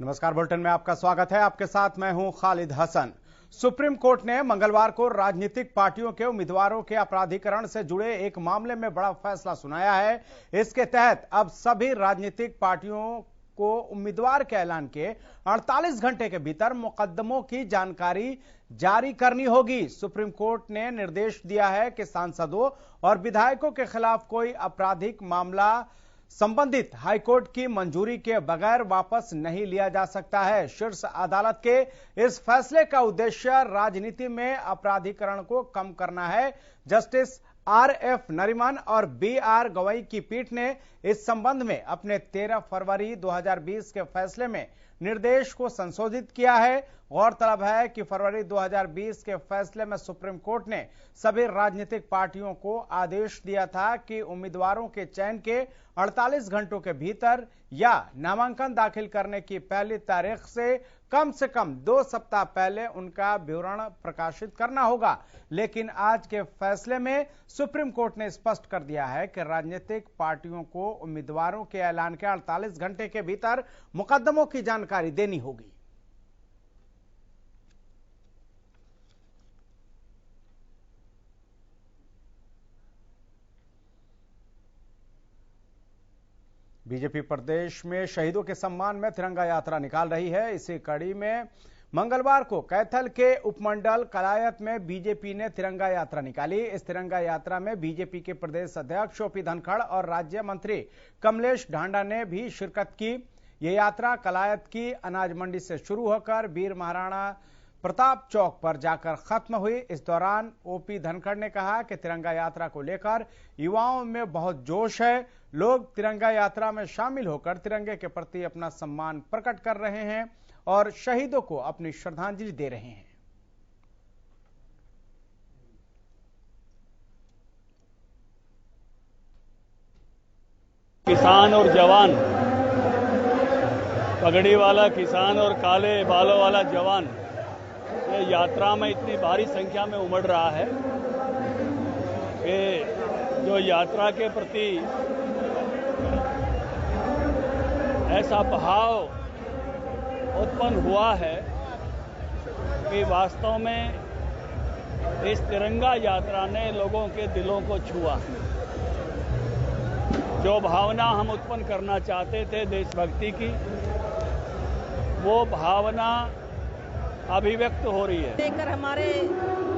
नमस्कार, बुलेटिन में आपका स्वागत है। आपके साथ मैं हूं खालिद हसन। सुप्रीम कोर्ट ने मंगलवार को राजनीतिक पार्टियों के उम्मीदवारों के अपराधीकरण से जुड़े एक मामले में बड़ा फैसला सुनाया है। इसके तहत अब सभी राजनीतिक पार्टियों को उम्मीदवार के ऐलान के 48 घंटे के भीतर मुकदमों की जानकारी जारी करनी होगी। सुप्रीम कोर्ट ने निर्देश दिया है कि सांसदों और विधायकों के खिलाफ कोई आपराधिक मामला संबंधित हाईकोर्ट की मंजूरी के बगैर वापस नहीं लिया जा सकता है। शीर्ष अदालत के इस फैसले का उद्देश्य राजनीति में अपराधीकरण को कम करना है। Justice R.F.. नरीमन और बी.आर. गवई की पीठ ने इस संबंध में अपने 13 फरवरी 2020 के फैसले में निर्देश को संशोधित किया है। गौरतलब है कि फरवरी 2020 के फैसले में सुप्रीम कोर्ट ने सभी राजनीतिक पार्टियों को आदेश दिया था कि उम्मीदवारों के चयन के 48 घंटों के भीतर या नामांकन दाखिल करने की पहली तारीख से कम 2 सप्ताह पहले उनका विवरण प्रकाशित करना होगा। लेकिन आज के फैसले में सुप्रीम कोर्ट ने स्पष्ट कर दिया है कि राजनीतिक पार्टियों को उम्मीदवारों के ऐलान के 48 घंटे के भीतर मुकदमों की जानकारी देनी होगी। बीजेपी प्रदेश में शहीदों के सम्मान में तिरंगा यात्रा निकाल रही है। इसी कड़ी में मंगलवार को कैथल के उपमंडल कलायत में बीजेपी ने तिरंगा यात्रा निकाली। इस तिरंगा यात्रा में बीजेपी के प्रदेश अध्यक्ष ओपी धनखड़ और राज्य मंत्री कमलेश ढांडा ने भी शिरकत की। ये यात्रा कलायत की अनाज मंडी से शुरू होकर वीर महाराणा प्रताप चौक पर जाकर खत्म हुई। इस दौरान ओपी धनखड़ ने कहा कि तिरंगा यात्रा को लेकर युवाओं में बहुत जोश है। लोग तिरंगा यात्रा में शामिल होकर तिरंगे के प्रति अपना सम्मान प्रकट कर रहे हैं और शहीदों को अपनी श्रद्धांजलि दे रहे हैं। किसान और जवान, पगड़ी वाला किसान और काले बालों वाला जवान ये यात्रा में इतनी भारी संख्या में उमड़ रहा है कि जो यात्रा के प्रति ऐसा भाव उत्पन्न हुआ है कि वास्तव में इस तिरंगा यात्रा ने लोगों के दिलों को छुआ। जो भावना हम उत्पन्न करना चाहते थे देशभक्ति की, वो भावना अभिव्यक्त हो रही है। देखकर हमारे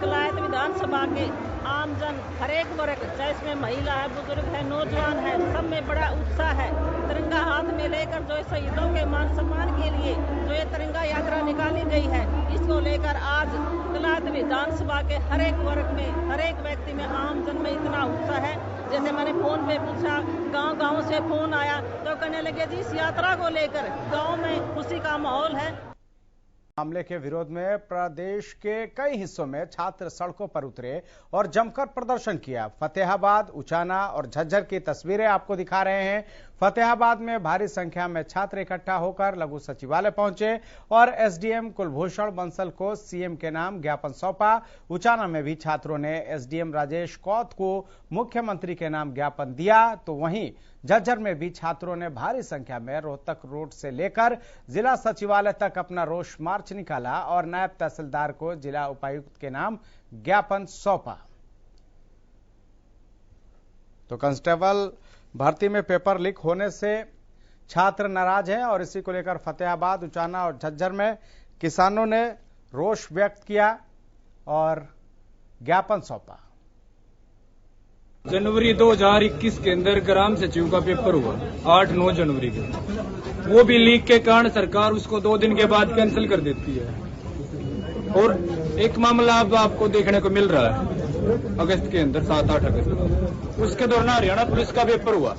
कलायत विधानसभा के आमजन हर एक वर्ग, चाहे इसमें महिला है, बुजुर्ग है, नौजवान है, सब में बड़ा उत्साह है। तिरंगा हाथ में लेकर जो शहीदों के मान सम्मान के लिए जो ये तिरंगा यात्रा निकाली गई है, इसको लेकर आज कलायत विधानसभा के हर एक वर्ग में, हर एक व्यक्ति में, आमजन में इतना उत्साह है। जैसे मैंने फोन पे पूछा, गांव से फोन आया तो कहने लगे जी इस यात्रा को लेकर गाँव में खुशी का माहौल है। मामले के विरोध में प्रदेश के कई हिस्सों में छात्र सड़कों पर उतरे और जमकर प्रदर्शन किया। फतेहाबाद, उचाना और झज्जर की तस्वीरें आपको दिखा रहे हैं। फतेहाबाद में भारी संख्या में छात्र इकट्ठा होकर लघु सचिवालय पहुंचे और एसडीएम कुलभूषण बंसल को सीएम के नाम ज्ञापन सौंपा। उचाना में भी छात्रों ने एसडीएम राजेश कौत को मुख्यमंत्री के नाम ज्ञापन दिया। तो वहीं झज्जर में भी छात्रों ने भारी संख्या में रोहतक रोड से लेकर जिला सचिवालय तक अपना रोष मार्च निकाला और नायब तहसीलदार को जिला उपायुक्त के नाम ज्ञापन सौंपा। तो कांस्टेबल भर्ती में पेपर लीक होने से छात्र नाराज हैं और इसी को लेकर फतेहाबाद, उचाना और झज्जर में किसानों ने रोष व्यक्त किया और ज्ञापन सौंपा। जनवरी 2021 के अंदर ग्राम सचिव का पेपर हुआ 8-9 जनवरी के, वो भी लीक के कारण सरकार उसको 2 दिन के बाद कैंसिल कर देती है। और एक मामला अब आपको देखने को मिल रहा है अगस्त के अंदर, 7-8 अगस्त, उसके दौरान हरियाणा पुलिस का पेपर हुआ,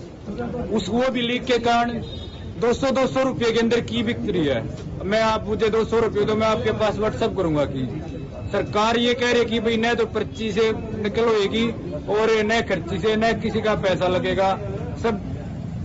वो भी लीक के कारण 200 रुपये के अंदर की बिक्री है। मैं आप मुझे 200 रुपये दो, मैं आपके पास व्हाट्सएप करूंगा कि सरकार ये कह रही है कि भाई न तो पर्ची से निकल होगी और न खर्ची से, न किसी का पैसा लगेगा, सब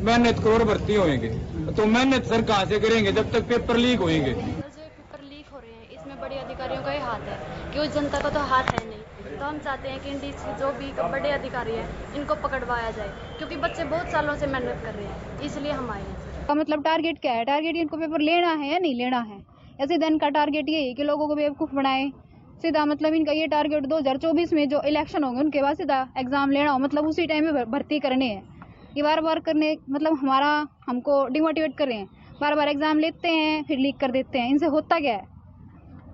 मेहनत करोड़ भर्ती होंगे। तो मेहनत सर कहाँ से करेंगे जब तक पेपर लीक होंगे। पेपर लीक हो रहे हैं, इसमें बड़े अधिकारियों का ही हाथ है, क्यों जनता का तो हाथ है नहीं। तो हम चाहते हैं कि इंडी जो भी बड़े अधिकारी हैं इनको पकड़वाया जाए, क्योंकि बच्चे बहुत सालों से मेहनत कर रहे हैं, इसलिए हम आए हैं। का मतलब टारगेट क्या है? टारगेट इनको पेपर लेना है या नहीं लेना है? या सीधा इनका टारगेट ये है कि लोगों को बेवकूफ़ बनाए? सीधा मतलब इनका ये टारगेट 2024 में जो इलेक्शन होंगे उनके बाद सीधा एग्जाम लेना हो, मतलब उसी टाइम में भर्ती करने हैं। ये बार बार करने मतलब हमको डिमोटिवेट कर रहे हैं। बार बार एग्जाम लेते हैं फिर लीक कर देते हैं। इनसे होता क्या है?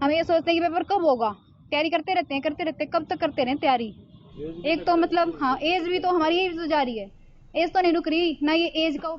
हम ये सोचते हैं कि पेपर कब होगा, तैयारी करते रहते हैं, कब तक करते रहें तैयारी? एक तो मतलब हाँ, एज भी तो हमारी एज तो जा रही है, एज तो नहीं रुक रही ना। ये एज का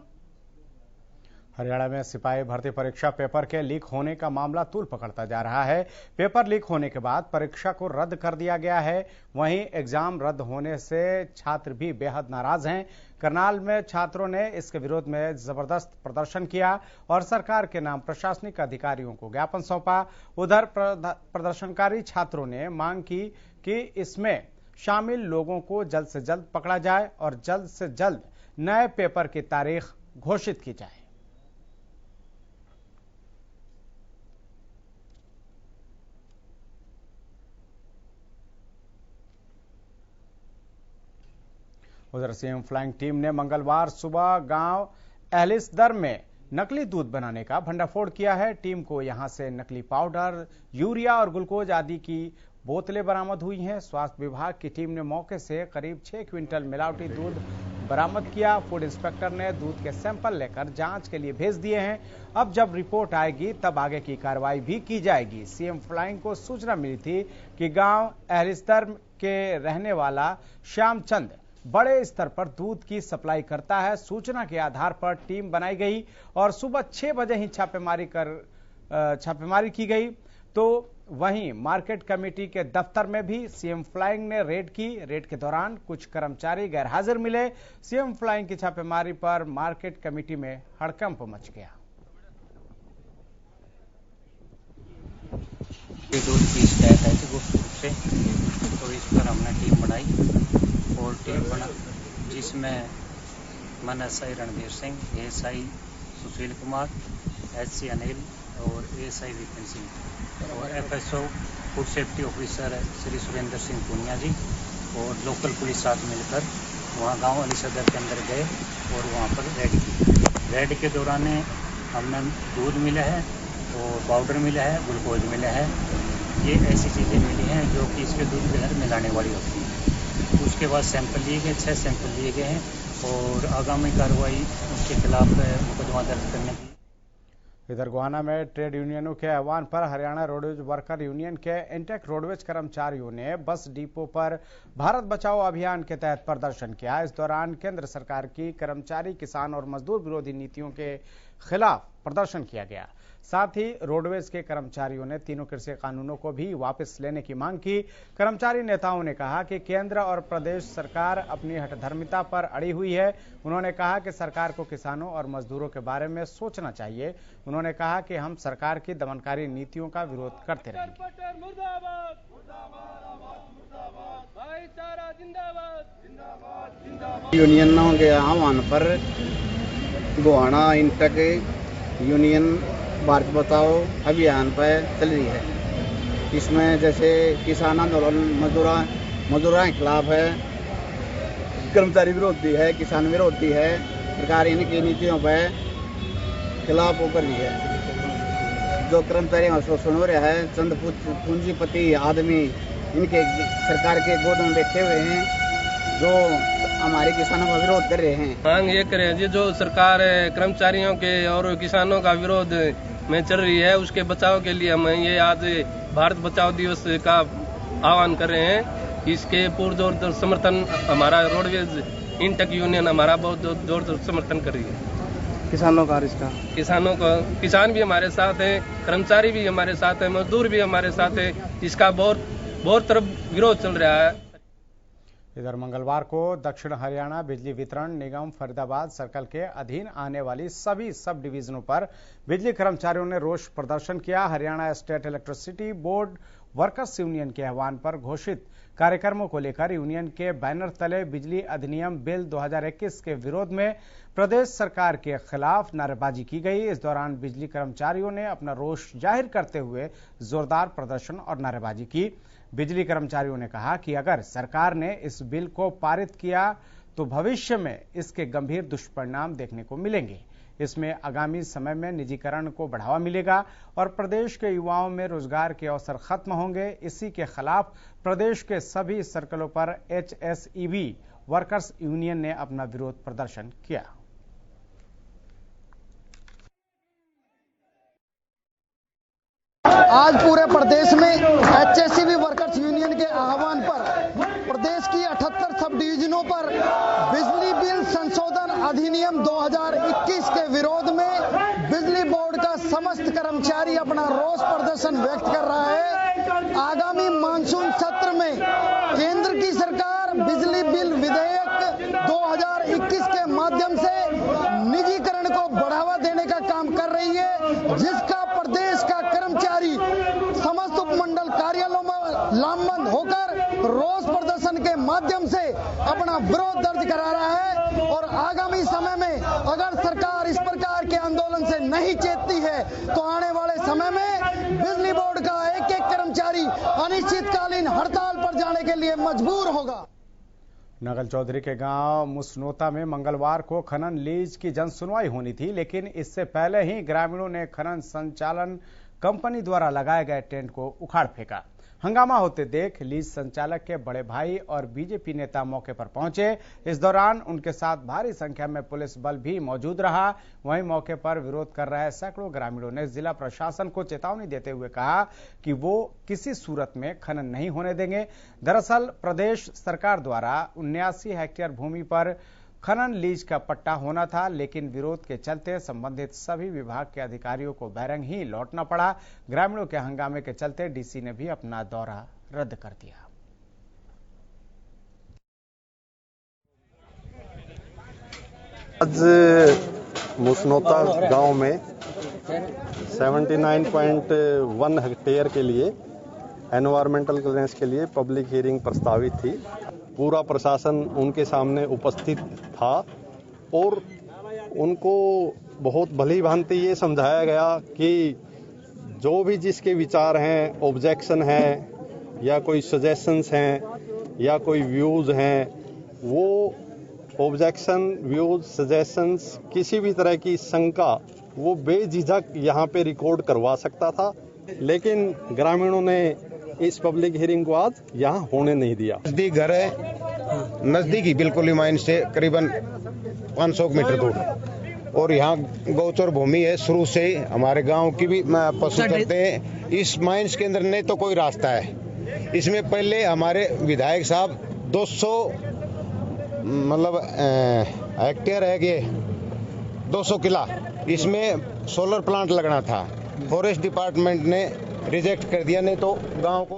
हरियाणा में सिपाही भर्ती परीक्षा पेपर के लीक होने का मामला तूल पकड़ता जा रहा है। पेपर लीक होने के बाद परीक्षा को रद्द कर दिया गया है। वहीं एग्जाम रद्द होने से छात्र भी बेहद नाराज हैं। करनाल में छात्रों ने इसके विरोध में जबरदस्त प्रदर्शन किया और सरकार के नाम प्रशासनिक अधिकारियों को ज्ञापन सौंपा। उधर प्रदर्शनकारी छात्रों ने मांग की कि इसमें शामिल लोगों को जल्द से जल्द पकड़ा जाए और जल्द से जल्द नए पेपर की तारीख घोषित की जाए। उधर सीएम फ्लाइंग टीम ने मंगलवार सुबह गांव एहलिसदर में नकली दूध बनाने का भंडाफोड़ किया है। टीम को यहां से नकली पाउडर, यूरिया और ग्लूकोज आदि की बोतलें बरामद हुई हैं। स्वास्थ्य विभाग की टीम ने मौके से करीब 6 क्विंटल मिलावटी दूध बरामद किया। फूड इंस्पेक्टर ने दूध के सैंपल लेकर जांच के लिए भेज दिए हैं। अब जब रिपोर्ट आएगी तब आगे की कार्रवाई भी की जाएगी। सीएम फ्लाइंग को सूचना मिली थी कि गांव एहलिसदर के रहने वाला श्यामचंद बड़े स्तर पर दूध की सप्लाई करता है। सूचना के आधार पर टीम बनाई गई और सुबह 6 बजे ही छापेमारी की गई। तो वहीं मार्केट कमेटी के दफ्तर में भी सीएम फ्लाइंग ने रेड की। रेड के दौरान कुछ कर्मचारी गैरहाजिर मिले। सीएम फ्लाइंग की छापेमारी पर मार्केट कमेटी में हड़कंप मच गया। ये दूध की शिकायत आई थी गुप्त रूप से, तो इस पर हमने टीम बनाई और टीम बना जिसमें मन SI Randhir Singh, ASI Sushil Kumar, SC Anil और एएसआई विपिन सिंह और FSO food safety officer Shri Surendra Singh Punia ji और लोकल पुलिस साथ मिलकर वहाँ गांव एहलिसदर के अंदर गए और वहाँ पर रेड की। रेड के दौरान हमने दूध मिला है और पाउडर मिला है, ग्लूकोज मिला है। ये ऐसी चीज़ें मिली हैं जो कि इसके दूध के अंदर मिलाने वाली होती हैं। उसके बाद सैंपल लिए गए, 6 सैंपल लिए गए हैं और आगामी कार्रवाई उसके खिलाफ मुकदमा दर्ज करने की। इधर गोहाना में ट्रेड यूनियनों के आह्वान पर हरियाणा रोडवेज वर्कर यूनियन के इंटेक रोडवेज कर्मचारियों ने बस डिपो पर भारत बचाओ अभियान के तहत प्रदर्शन किया। इस दौरान केंद्र सरकार की कर्मचारी, किसान और मजदूर विरोधी नीतियों के खिलाफ प्रदर्शन किया गया। साथ ही रोडवेज के कर्मचारियों ने तीनों कृषि कानूनों को भी वापस लेने की मांग की। कर्मचारी नेताओं ने कहा कि केंद्र और प्रदेश सरकार अपनी हठधर्मिता पर अड़ी हुई है। उन्होंने कहा कि सरकार को किसानों और मजदूरों के बारे में सोचना चाहिए। उन्होंने कहा कि हम सरकार की दमनकारी नीतियों का विरोध करते रहेंगे। यूनियनों के आह्वान पर गोहाना इंटेक यूनियन भारत बचाओ अभियान पर चल रही है। इसमें जैसे किसान आंदोलन मजदूरों के खिलाफ है, कर्मचारी विरोधी है, किसान विरोधी है। सरकार इनकी नीतियों पर खिलाफ होकर रही है। जो कर्मचारी शोषण हो रहा है, चंद पूंजीपति आदमी इनके सरकार के गोद में बैठे हुए हैं जो हमारे किसानों का विरोध कर रहे हैं। मांग ये करें जी, जो सरकार कर्मचारियों के और किसानों का विरोध में चल रही है उसके बचाव के लिए हम ये आज भारत बचाओ दिवस का आह्वान कर रहे हैं। इसके पुरजोर समर्थन हमारा रोडवेज इंटेक यूनियन हमारा बहुत जोर समर्थन कर रही है। किसानों का रिश्ता, किसान भी हमारे साथ हैं, कर्मचारी भी हमारे साथ हैं, मजदूर भी हमारे साथ हैं। इसका बहुत तरफ विरोध चल रहा है। इधर मंगलवार को दक्षिण हरियाणा बिजली वितरण निगम फरीदाबाद सर्कल के अधीन आने वाली सभी सब डिवीजनों पर बिजली कर्मचारियों ने रोष प्रदर्शन किया। Haryana state electricity board workers union के आह्वान पर घोषित कार्यक्रमों को लेकर यूनियन के बैनर तले बिजली अधिनियम बिल 2021 के विरोध में प्रदेश सरकार के खिलाफ नारेबाजी की गई। इस दौरान बिजली कर्मचारियों ने अपना रोष जाहिर करते हुए जोरदार प्रदर्शन और नारेबाजी की। बिजली कर्मचारियों ने कहा कि अगर सरकार ने इस बिल को पारित किया तो भविष्य में इसके गंभीर दुष्परिणाम देखने को मिलेंगे। इसमें आगामी समय में निजीकरण को बढ़ावा मिलेगा और प्रदेश के युवाओं में रोजगार के अवसर खत्म होंगे। इसी के खिलाफ प्रदेश के सभी सर्कलों पर HSEB वर्कर्स यूनियन ने अपना विरोध प्रदर्शन किया। आज पूरे प्रदेश में HSEB वर्कर्स यूनियन के आह्वान पर प्रदेश की 78 सब डिवीजनों पर बिजली बिल संशोधन अधिनियम 2021 के विरोध में बिजली बोर्ड का समस्त कर्मचारी अपना रोष प्रदर्शन व्यक्त कर रहा है। आगामी मानसून सत्र में केंद्र की सरकार बिजली बिल विधेयक 2021 के माध्यम से निजीकरण को बढ़ावा देने का काम कर रही है, जिसका प्रदेश का कर्मचारी समस्त उपमंडल कार्यालयों में लामबंद होकर रोष प्रदर्शन के माध्यम से अपना विरोध दर्ज करा रहा है। और आगामी समय में अगर सरकार इस प्रकार के आंदोलन से नहीं चेतती है तो आने वाले समय में बिजली बोर्ड का एक एक कर्मचारी अनिश्चितकालीन हड़ताल पर जाने के लिए मजबूर होगा। नगल चौधरी के गांव मुसनोता में मंगलवार को खनन लीज की जन सुनवाई होनी थी, लेकिन इससे पहले ही ग्रामीणों ने खनन संचालन कंपनी द्वारा लगाए गए टेंट को उखाड़ फेंका। हंगामा होते देख लीज संचालक के बड़े भाई और बीजेपी नेता मौके पर पहुंचे। इस दौरान उनके साथ भारी संख्या में पुलिस बल भी मौजूद रहा। वहीं मौके पर विरोध कर रहे सैकड़ों ग्रामीणों ने जिला प्रशासन को चेतावनी देते हुए कहा कि वो किसी सूरत में खनन नहीं होने देंगे। दरअसल प्रदेश सरकार द्वारा 79 हेक्टेयर भूमि पर खनन लीज का पट्टा होना था, लेकिन विरोध के चलते संबंधित सभी विभाग के अधिकारियों को बैरंग ही लौटना पड़ा। ग्रामीणों के हंगामे के चलते डीसी ने भी अपना दौरा रद्द कर दिया। आज मुसनोता गांव में 79.1 हेक्टेयर के लिए एनवायरमेंटल क्लियरेंस के लिए पब्लिक हियरिंग प्रस्तावित थी। पूरा प्रशासन उनके सामने उपस्थित था और उनको बहुत भली भांति ये समझाया गया कि जो भी जिसके विचार हैं, ऑब्जेक्शन है या कोई सजेशंस हैं या कोई व्यूज़ हैं, वो ऑब्जेक्शन, व्यूज़, सजेशंस, किसी भी तरह की शंका वो बेझिझक यहाँ पे रिकॉर्ड करवा सकता था। लेकिन ग्रामीणों ने इस पब्लिक हियरिंग को आज यहाँ होने नहीं दिया। नजदीक घर है, नजदीक ही बिल्कुल माइंस से करीबन 500 मीटर दूर, और यहाँ गौचर भूमि है। शुरू से हमारे गांव की भी पशु चरते हैं। इस माइंस के अंदर नहीं तो कोई रास्ता है। इसमें पहले हमारे विधायक साहब 200 मतलब हेक्टेयर है कि 200 किला, इसमें सोलर प्लांट लगना था। फॉरेस्ट डिपार्टमेंट ने रिजेक्ट कर दिया, नहीं तो गांव को।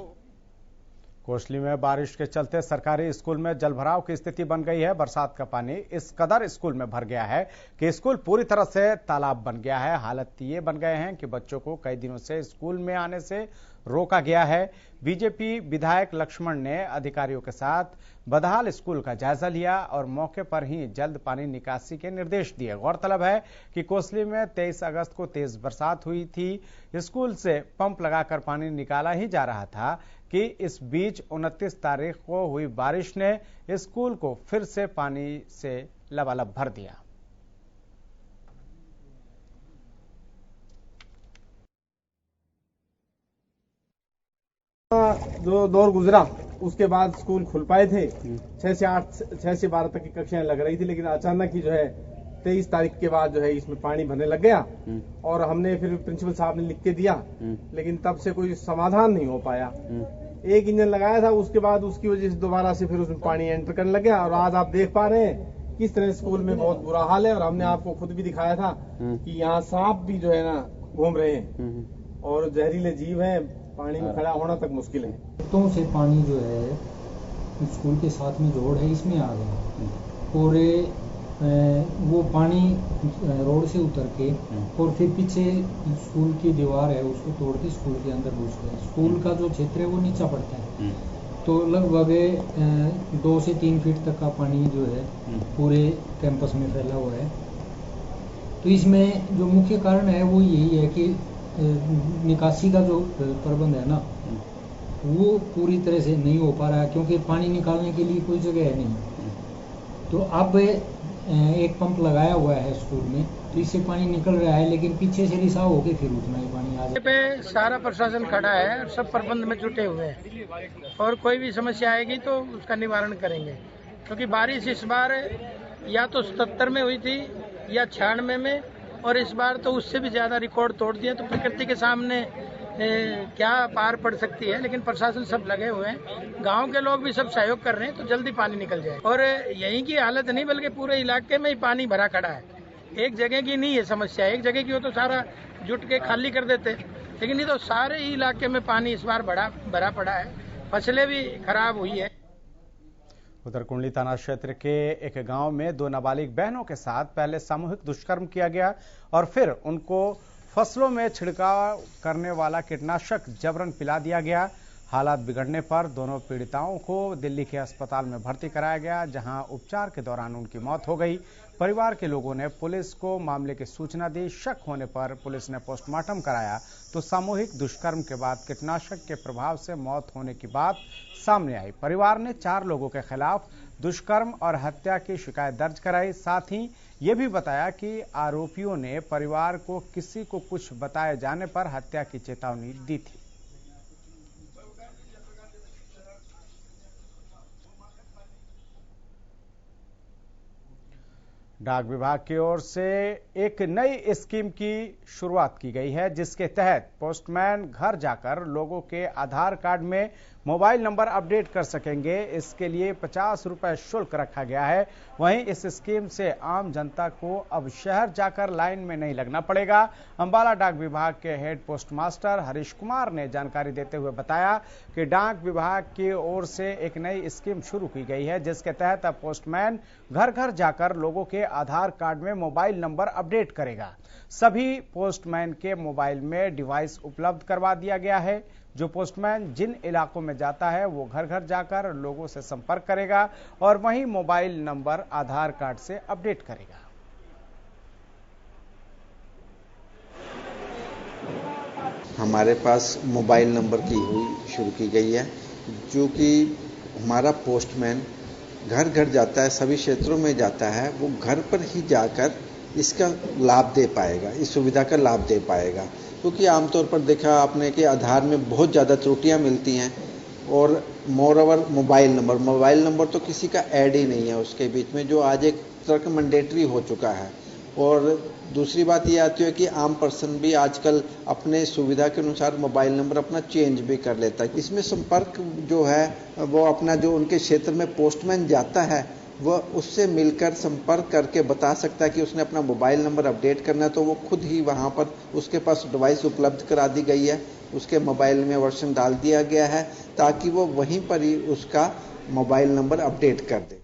कोसली में बारिश के चलते सरकारी स्कूल में जलभराव की स्थिति बन गई है। बरसात का पानी इस कदर स्कूल में भर गया है कि स्कूल पूरी तरह से तालाब बन गया है। हालत ये बन गए हैं कि बच्चों को कई दिनों से स्कूल में आने से रोका गया है। बीजेपी विधायक लक्ष्मण ने अधिकारियों के साथ बदहाल स्कूल का जायजा लिया और मौके पर ही जल्द पानी निकासी के निर्देश दिए। गौरतलब है कि कोसली में 23 अगस्त को तेज बरसात हुई थी। स्कूल से पंप लगाकर पानी निकाला ही जा रहा था कि इस बीच 29 तारीख को हुई बारिश ने स्कूल को फिर से पानी से लबालब भर दिया। जो दौर गुजरा उसके बाद स्कूल खुल पाए थे। 6 से 12 तक की कक्षाएं लग रही थी, लेकिन अचानक ही जो है 23 तारीख के बाद जो है इसमें पानी भरने लग गया और हमने फिर प्रिंसिपल साहब ने लिख के दिया, लेकिन तब से कोई समाधान नहीं हो पाया। एक इंजन लगाया था, उसके बाद उसकी वजह से दोबारा से फिर उसमें पानी एंटर करने लग गया और आज आप देख पा रहे हैं किस तरह स्कूल में बहुत बुरा हाल है। और हमने आपको खुद भी दिखाया था कि यहाँ सांप भी जो है ना घूम रहे हैं और जहरीले जीव हैं। पानी में खड़ा होना तक मुश्किल है। खेतों से पानी जो है स्कूल के साथ में जोड़ है इसमें आ गया और वो पानी रोड से उतर के और फिर पीछे स्कूल की दीवार है उसको तोड़ के स्कूल के अंदर घुस गया। स्कूल का जो क्षेत्र है वो नीचा पड़ता है, तो लगभग 2 से 3 फीट तक का पानी जो है पूरे कैंपस में फैला हुआ है। तो इसमें जो मुख्य कारण है वो यही है कि निकासी का जो प्रबंध है ना वो पूरी तरह से नहीं हो पा रहा है, क्योंकि पानी निकालने के लिए कोई जगह है नहीं। तो अब एक पंप लगाया हुआ है स्कूल में तो इससे पानी निकल रहा है, लेकिन पीछे से रिसाव होके फिर उतना ही पानी आ जाता है। पे सारा प्रशासन खड़ा है और सब प्रबंध में जुटे हुए हैं और कोई भी समस्या आएगी तो उसका निवारण करेंगे, क्योंकि बारिश इस बार या तो 77 में हुई थी या 96 में, और इस बार तो उससे भी ज्यादा रिकॉर्ड तोड़ दिया। तो प्रकृति के सामने क्या पार पड़ सकती है, लेकिन प्रशासन सब लगे हुए हैं, गांव के लोग भी सब सहयोग कर रहे हैं, तो जल्दी पानी निकल जाए। और यहीं की हालत नहीं बल्कि पूरे इलाके में ही पानी भरा खड़ा है। एक जगह की नहीं है समस्या, एक जगह की हो तो सारा जुट के खाली कर देते, लेकिन ये तो सारे ही इलाके में पानी इस बार भरा पड़ा है, फसलें भी खराब हुई है। उधर कुंडली थाना क्षेत्र के एक गांव में 2 नाबालिग बहनों के साथ पहले सामूहिक दुष्कर्म किया गया और फिर उनको फसलों में छिड़काव करने वाला कीटनाशक जबरन पिला दिया गया। हालात बिगड़ने पर दोनों पीड़िताओं को दिल्ली के अस्पताल में भर्ती कराया गया, जहां उपचार के दौरान उनकी मौत हो गई। परिवार के लोगों ने पुलिस को मामले की सूचना दी। शक होने पर पुलिस ने पोस्टमार्टम कराया तो सामूहिक दुष्कर्म के बाद कीटनाशक के प्रभाव से मौत होने की बात सामने आई। परिवार ने 4 लोगों के खिलाफ दुष्कर्म और हत्या की शिकायत दर्ज कराई। साथ ही ये भी बताया कि आरोपियों ने परिवार को किसी को कुछ बताए जाने पर हत्या की चेतावनी दी थी। डाक विभाग की ओर से एक नई स्कीम की शुरुआत की गई है, जिसके तहत पोस्टमैन घर जाकर लोगों के आधार कार्ड में मोबाइल नंबर अपडेट कर सकेंगे। इसके लिए 50 रुपए शुल्क रखा गया है। वहीं इस स्कीम से आम जनता को अब शहर जाकर लाइन में नहीं लगना पड़ेगा। अंबाला डाक विभाग के हेड पोस्टमास्टर हरीश कुमार ने जानकारी देते हुए बताया कि डाक विभाग की ओर से एक नई स्कीम शुरू की गई है, जिसके तहत अब पोस्टमैन घर घर जाकर लोगों के आधार कार्ड में मोबाइल नंबर अपडेट करेगा। सभी पोस्टमैन के मोबाइल में डिवाइस उपलब्ध करवा दिया गया है। जो पोस्टमैन जिन इलाकों में जाता है वो घर घर जाकर लोगों से संपर्क करेगा और वहीं मोबाइल नंबर आधार कार्ड से अपडेट करेगा। हमारे पास मोबाइल नंबर की शुरू की गई है, जो कि हमारा पोस्टमैन घर घर जाता है, सभी क्षेत्रों में जाता है, वो घर पर ही जाकर इसका लाभ दे पाएगा, इस सुविधा का लाभ दे पाएगा। क्योंकि आमतौर पर देखा आपने कि आधार में बहुत ज़्यादा त्रुटियां मिलती हैं और मोरओवर मोबाइल नंबर तो किसी का ऐड ही नहीं है उसके बीच में, जो आज एक तरह का मैंडेटरी हो चुका है। और दूसरी बात ये आती है कि आम पर्सन भी आजकल अपने सुविधा के अनुसार मोबाइल नंबर अपना चेंज भी कर लेता है। इसमें संपर्क जो है वो अपना जो उनके क्षेत्र में पोस्टमैन जाता है वह उससे मिलकर संपर्क करके बता सकता है कि उसने अपना मोबाइल नंबर अपडेट करना है, तो वो खुद ही वहाँ पर उसके पास डिवाइस उपलब्ध करा दी गई है, उसके मोबाइल में वर्जन डाल दिया गया है ताकि वो वहीं पर ही उसका मोबाइल नंबर अपडेट कर दे।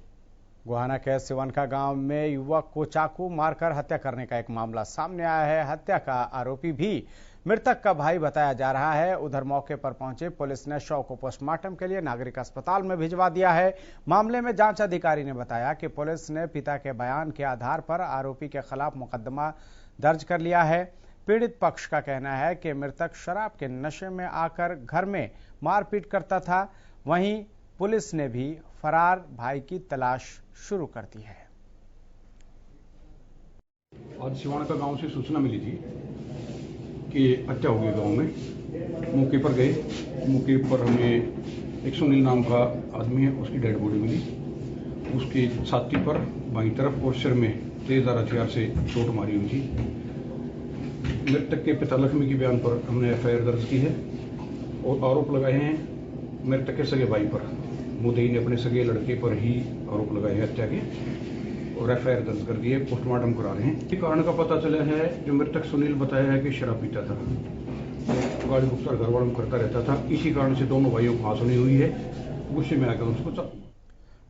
गोहाना के सिवनका गांव में युवक को चाकू मारकर हत्या करने का एक मामला सामने आया है। हत्या का आरोपी भी मृतक का भाई बताया जा रहा है। उधर मौके पर पहुंचे पुलिस ने शव को पोस्टमार्टम के लिए नागरिक अस्पताल में भिजवा दिया है। मामले में जांच अधिकारी ने बताया कि पुलिस ने पिता के बयान के आधार पर आरोपी के खिलाफ मुकदमा दर्ज कर लिया है। पीड़ित पक्ष का कहना है कि मृतक शराब के नशे में आकर घर में मारपीट करता था। वहीं पुलिस ने भी फरार भाई की तलाश शुरू कर दी है। आज सिवाना गांव से सूचना मिली थी कि हत्या हो गई गांव में। मौके पर गए, मौके पर हमें एक सुनील नाम का आदमी है, उसकी डेड बॉडी मिली। उसकी छाती पर बाईं तरफ और सिर में तेजधार हथियार से चोट मारी हुई थी। मृतक के पिता लक्ष्मी के बयान पर हमने एफआईआर दर्ज की है और आरोप लगाए हैं मृतक के सगे भाई पर। मुद्दई ने अपने सगे लड़के पर ही आरोप लगाए हैं हत्या के और एफआईआर दर्ज कर दी है। पोस्टमार्टम करा रहे हैं। इसी कारण का पता चला है, जो मृतक सुनील बताया है कि शराब पीता था, गाड़ी गुप्तर घर वालों करता रहता था। इसी कारण से दोनों भाइयों को आंसुनी हुई है, गुस्से में आकर उसको।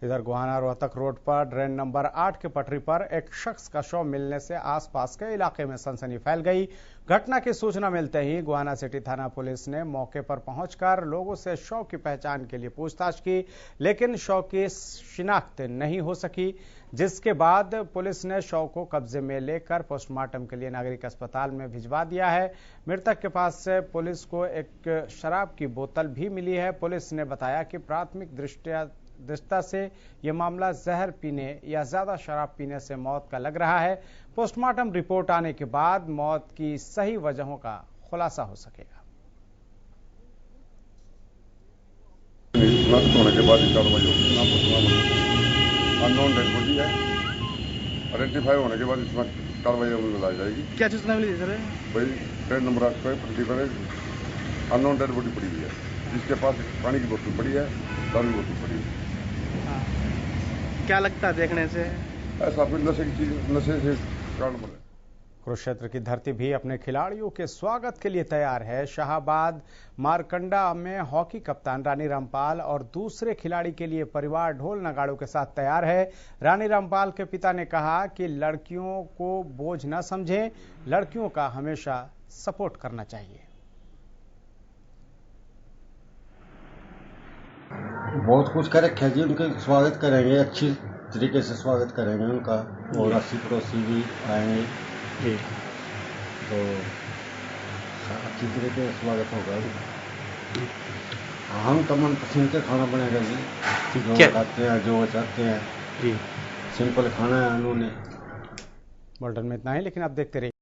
इधर गोहाना रोहतक रोड पर ट्रेन नंबर 8 की पटरी पर एक शख्स का शव मिलने से आसपास के इलाके में सनसनी फैल गई। घटना की सूचना मिलते ही गोहाना सिटी थाना पुलिस ने मौके पर पहुंचकर लोगों से शव की पहचान के लिए पूछताछ की, लेकिन शव की शिनाख्त नहीं हो सकी, जिसके बाद पुलिस ने शव को कब्जे में लेकर पोस्टमार्टम के लिए नागरिक अस्पताल में भिजवा दिया है। मृतक के पास से पुलिस को एक शराब की बोतल भी मिली है। पुलिस ने बताया कि प्राथमिक दृष्टया दृष्टता से ये मामला जहर पीने या ज्यादा शराब पीने से मौत का लग रहा है। पोस्टमार्टम रिपोर्ट आने के बाद मौत की सही वजहों का खुलासा हो सकेगा। होने के बाद कार्रवाई होगी। अननोन डेड बॉडी है, आइडेंटिफाई होने के बाद इसमें कार्रवाई लाई जाएगी। क्या सूचना मिली सर? भाई ट्रेन नंबर 8 पर पट्टी पर अननोन डेड बॉडी पड़ी हुई है, जिसके पास पानी की बोतल पड़ी है, दारू की बोतल पड़ी है। क्या लगता है देखने से? ऐसा फिर नशे की चीज, नशे से कारण बने। कुरुक्षेत्र की धरती भी अपने खिलाड़ियों के स्वागत के लिए तैयार है। शाहाबाद मारकंडा में हॉकी कप्तान रानी रामपाल और दूसरे खिलाड़ी के लिए परिवार ढोल नगाड़ों के साथ तैयार है। रानी रामपाल के पिता ने कहा कि लड़कियों को बोझ न समझें, लड़कियों का हमेशा सपोर्ट करना चाहिए। बहुत कुछ कर रखा जी, उनके स्वागत करेंगे, अच्छी तरीके से स्वागत करेंगे उनका, और अस्सी पड़ोसी भी आएंगे तो अच्छी तरीके से स्वागत होगा। हम तो मन पसंद के खाना बनेगा जी, जो खाते हैं, जो चाहते हैं, सिंपल खाना है उन्होंने। बुलेटिन में इतना ही, लेकिन आप देखते रहिए।